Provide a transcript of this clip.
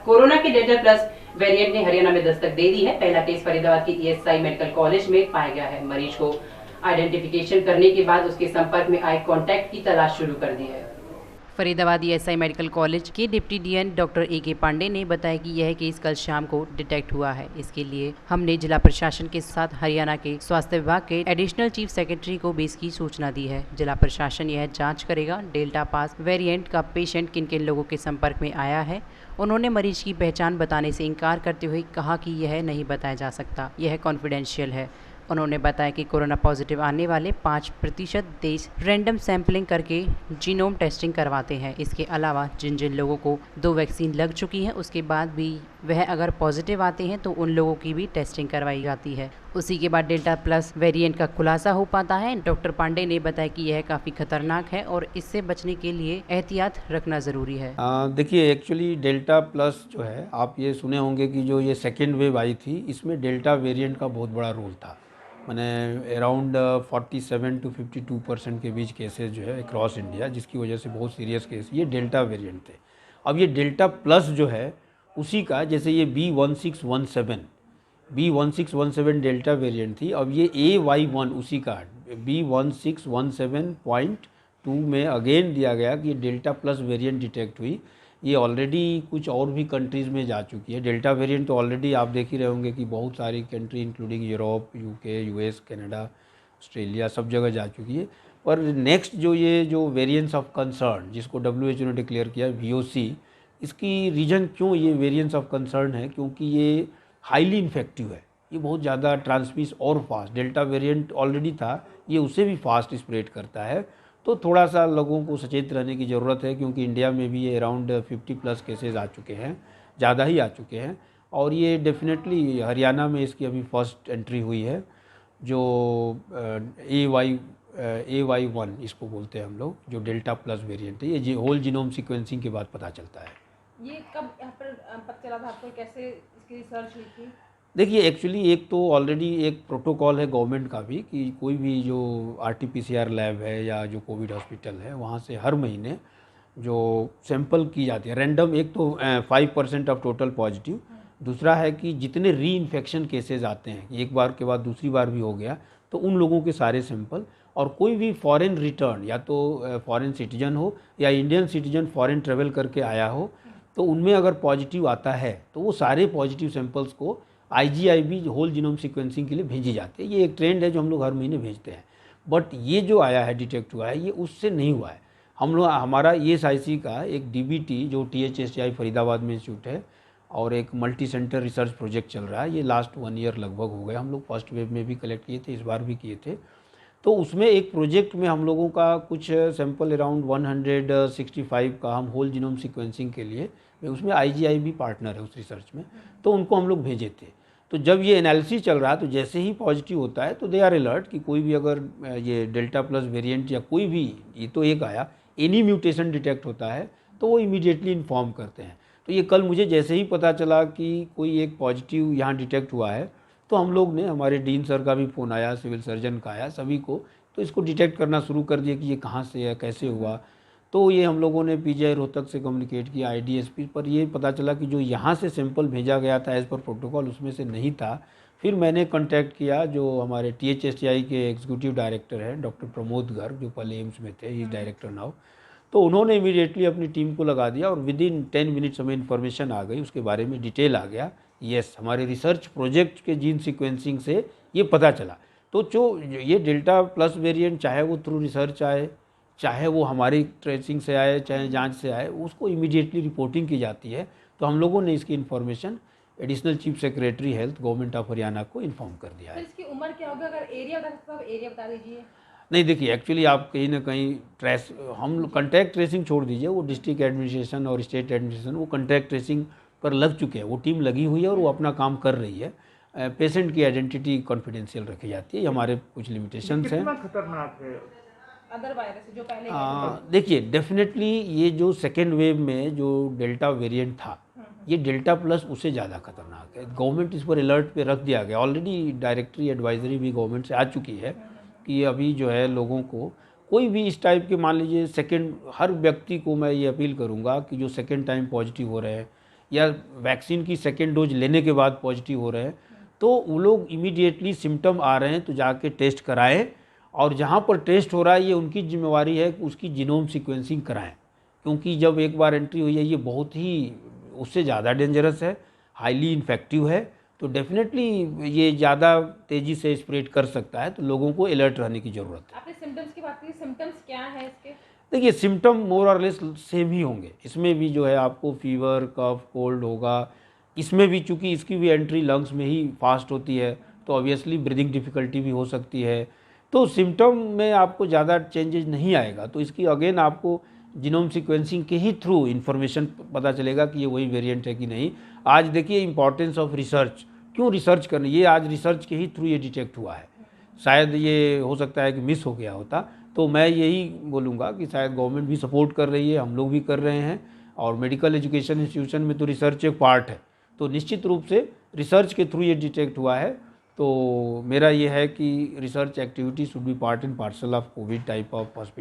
Corona के delta plus variant ने हरियाणा में दस्तक दे दी है। पहला केस फरीदाबाद के ईएसआई मेडिकल कॉलेज में पाया गया है। मरीज को आइडेंटिफिकेशन करने के बाद उसके संपर्क में आए कॉन्टैक्ट की तलाश शुरू कर दी है। फरीदाबाद ईएसआई मेडिकल कॉलेज के deputy DN doctor A K. Pandey ने बताया कि यह केस कल शाम को डिटेक्ट हुआ है। इसके लिए हमने जिला प्रशासन के साथ हरियाणा के स्वास्थ्य विभाग के एडिशनल चीफ सेक्रेटरी को भी इसकी सूचना दी है। जिला प्रशासन यह जांच करेगा डेल्टा पास वेरिएंट का पेशेंट किन किन लोगों के संपर्क में आया है। उन्होंने मरीज की पहचान बताने से इनकार करते हुए कहा कि यह नहीं बताया जा सकता, यह कॉन्फिडेंशियल है। उन्होंने बताया कि कोरोना पॉजिटिव आने वाले 5% देश रैंडम सैंपलिंग करके जीनोम टेस्टिंग करवाते हैं। इसके अलावा जिन जिन लोगों को 2 वैक्सीन लग चुकी हैं उसके बाद भी वह अगर पॉजिटिव आते हैं तो उन लोगों की भी टेस्टिंग करवाई जाती है। उसी के बाद डेल्टा प्लस वेरिएंट का खुलासा हो पाता है। डॉक्टर पांडे ने बताया कि यह काफ़ी खतरनाक है और इससे बचने के लिए एहतियात रखना ज़रूरी है। देखिए, एक्चुअली डेल्टा प्लस जो है, आप ये सुने होंगे कि जो ये सेकेंड वेव आई थी इसमें डेल्टा वेरिएंट का बहुत बड़ा रोल था। मैंने अराउंड 47 to 52% के बीच केसेस जो है अक्रॉस इंडिया, जिसकी वजह से बहुत सीरियस केस ये डेल्टा वेरिएंट थे। अब ये डेल्टा प्लस जो है उसी का, जैसे ये B1617 डेल्टा वेरिएंट थी, अब ये AY1 उसी का B1617.2 में अगेन दिया गया कि डेल्टा प्लस वेरिएंट डिटेक्ट हुई। ये ऑलरेडी कुछ और भी कंट्रीज़ में जा चुकी है। डेल्टा वेरिएंट तो ऑलरेडी आप देख ही रहे होंगे कि बहुत सारी country including Europe, UK, US, Canada, Australia सब जगह जा चुकी है। पर नेक्स्ट जो वेरिएंट्स ऑफ कंसर्न जिसको WHO ने डिक्लेयर किया VOC, इसकी रीजन क्यों ये वेरिएंट्स ऑफ कंसर्न है, क्योंकि ये हाईली इन्फेक्टिव है, ये बहुत ज़्यादा ट्रांसमिस और फास्ट, डेल्टा वेरिएंट ऑलरेडी था, ये उससे भी फास्ट स्प्रेड करता है। तो थोड़ा सा लोगों को सचेत रहने की ज़रूरत है, क्योंकि इंडिया में भी ये अराउंड 50+ केसेस आ चुके हैं, ज़्यादा ही आ चुके हैं। और ये डेफिनेटली हरियाणा में इसकी अभी फर्स्ट एंट्री हुई है, जो AY1 इसको बोलते हैं हम लोग, जो डेल्टा प्लस वेरिएंट है। ये होल जीनोम सीक्वेंसिंग के बाद पता चलता है। ये कब यहाँ पर पता चला था आपको, कैसे इसकी रिसर्च हुई थी? देखिए, एक्चुअली एक तो ऑलरेडी एक प्रोटोकॉल है गवर्नमेंट का भी कि कोई भी जो RT-PCR लैब है या जो कोविड हॉस्पिटल है वहाँ से हर महीने जो सैंपल की जाती है रैंडम, एक तो 5% ऑफ टोटल पॉजिटिव, दूसरा है कि जितने री इन्फेक्शन केसेस आते हैं, एक बार के बाद दूसरी बार भी हो गया, तो उन लोगों के सारे सैंपल, और कोई भी फॉरेन रिटर्न या तो फॉरेन सिटीजन हो या इंडियन सिटीजन फॉरेन ट्रेवल करके आया हो, तो उनमें अगर पॉजिटिव आता है तो वो सारे पॉजिटिव सैंपल्स को IGIB होल जीनोम सीक्वेंसिंग के लिए भेजी जाती है। ये एक ट्रेंड है जो हम लोग हर महीने भेजते हैं। बट ये जो आया है, डिटेक्ट हुआ है, ये उससे नहीं हुआ है। हम लोग, हमारा ESIC का एक DBT जो THSI फरीदाबाद में इंस्टीट्यूट है और एक मल्टी सेंटर रिसर्च प्रोजेक्ट चल रहा है, ये लास्ट 1 ईयर लगभग हो गया। हम लोग फर्स्ट वेव में भी कलेक्ट किए थे, इस बार भी किए थे। तो उसमें एक प्रोजेक्ट में हम लोगों का कुछ सैंपल अराउंड 165 का हम होल जीनोम सीक्वेंसिंग के लिए, उसमें IGIB पार्टनर है उस रिसर्च में, तो उनको हम लोग भेजे थे। तो जब ये एनालिसिस चल रहा है तो जैसे ही पॉजिटिव होता है तो दे आर अलर्ट कि कोई भी अगर ये डेल्टा प्लस वेरिएंट या कोई भी, ये तो एक आया, एनी म्यूटेशन डिटेक्ट होता है तो वो इमीडिएटली इन्फॉर्म करते हैं। तो ये कल मुझे जैसे ही पता चला कि कोई एक पॉजिटिव यहाँ डिटेक्ट हुआ है, तो हम लोग ने, हमारे डीन सर का भी फ़ोन आया, सिविल सर्जन का आया, सभी को, तो इसको डिटेक्ट करना शुरू कर दिया कि ये कहाँ से है, कैसे हुआ। तो ये हम लोगों ने PGI रोहतक से कम्युनिकेट किया, IDSP पर, ये पता चला कि जो यहाँ से सैंपल भेजा गया था एज़ पर प्रोटोकॉल उसमें से नहीं था। फिर मैंने कांटेक्ट किया जो हमारे THSI के एग्जीक्यूटिव डायरेक्टर हैं डॉक्टर प्रमोद गर्ग, जो पहले एम्स में थे, ही डायरेक्टर नाउ। तो उन्होंने इमीडिएटली अपनी टीम को लगा दिया और विदिन 10 मिनट्स हमें इन्फॉर्मेशन आ गई, उसके बारे में डिटेल आ गया। यस, हमारे रिसर्च प्रोजेक्ट के जीन सीक्वेंसिंग से ये पता चला। तो जो ये डेल्टा प्लस वेरिएंट, चाहे वो थ्रू रिसर्च आए, चाहे वो हमारी ट्रेसिंग से आए, चाहे जांच से आए, उसको इमीडिएटली रिपोर्टिंग की जाती है। तो हम लोगों ने इसकी information additional chief secretary health government of Haryana को इन्फॉर्म कर दिया है। तो इसकी उम्र क्या होगी? अगर एरिया बता सकते हो, एरिया बता दीजिए। नहीं, देखिए, एक्चुअली आप कहीं ना कहीं हम कॉन्टैक्ट ट्रेसिंग छोड़ दीजिए, वो डिस्ट्रिक्ट एडमिनिस्ट्रेशन और स्टेट एडमिनिस्ट्रेशन वो कॉन्टैक्ट ट्रेसिंग पर लग चुके हैं, वो टीम लगी हुई है और वो अपना काम कर रही है। पेशेंट की आइडेंटिटी कॉन्फिडेंशियल रखी जाती है, हमारे कुछ लिमिटेशंस हैं। कितना खतरनाक है अदर वायरस जो पहले? देखिए, डेफिनेटली ये जो सेकेंड वेव में जो डेल्टा वेरिएंट था, ये डेल्टा प्लस उससे ज़्यादा खतरनाक है। गवर्नमेंट इस पर अलर्ट पे रख दिया गया, ऑलरेडी डायरेक्टरी एडवाइजरी भी गवर्नमेंट से आ चुकी है कि अभी जो है लोगों को कोई भी इस टाइप के, मान लीजिए सेकेंड, हर व्यक्ति को मैं ये अपील करूँगा कि जो सेकेंड टाइम पॉजिटिव हो रहे हैं या वैक्सीन की सेकेंड डोज लेने के बाद पॉजिटिव हो रहे हैं, तो वो लोग इमीडिएटली सिम्टम आ रहे हैं तो जाके टेस्ट कराएं, और जहाँ पर टेस्ट हो रहा है ये उनकी जिम्मेवारी है कि उसकी जीनोम सीक्वेंसिंग कराएं, क्योंकि जब एक बार एंट्री हुई है ये बहुत ही उससे ज़्यादा डेंजरस है, हाईली इन्फेक्टिव है, तो डेफिनेटली ये ज़्यादा तेज़ी से स्प्रेड कर सकता है, तो लोगों को अलर्ट रहने की ज़रूरत है। आपने सिम्टम्स की बात की, सिम्टम्स क्या है इसके? देखिए सिम्टम मोर और लेस सेम ही होंगे, इसमें भी जो है आपको फीवर, कफ, कोल्ड होगा, इसमें भी चूँकि इसकी भी एंट्री लंग्स में ही फास्ट होती है तो ऑब्वियसली ब्रीदिंग डिफ़िकल्टी भी हो सकती है, तो सिम्टम में आपको ज़्यादा चेंजेस नहीं आएगा। तो इसकी अगेन आपको जीनोम सीक्वेंसिंग के ही थ्रू इन्फॉर्मेशन पता चलेगा कि ये वही वेरिएंट है कि नहीं। आज देखिए इंपॉर्टेंस ऑफ रिसर्च, क्यों रिसर्च करनी, ये आज रिसर्च के ही थ्रू ये डिटेक्ट हुआ है, शायद ये हो सकता है कि मिस हो गया होता। तो मैं यही बोलूँगा कि शायद गवर्नमेंट भी सपोर्ट कर रही है, हम लोग भी कर रहे हैं, और मेडिकल एजुकेशन इंस्टीट्यूशन में तो रिसर्च एक पार्ट है, तो निश्चित रूप से रिसर्च के थ्रू ये डिटेक्ट हुआ है। तो मेरा ये है कि research activity should be part and parcel of Covid type of hospital.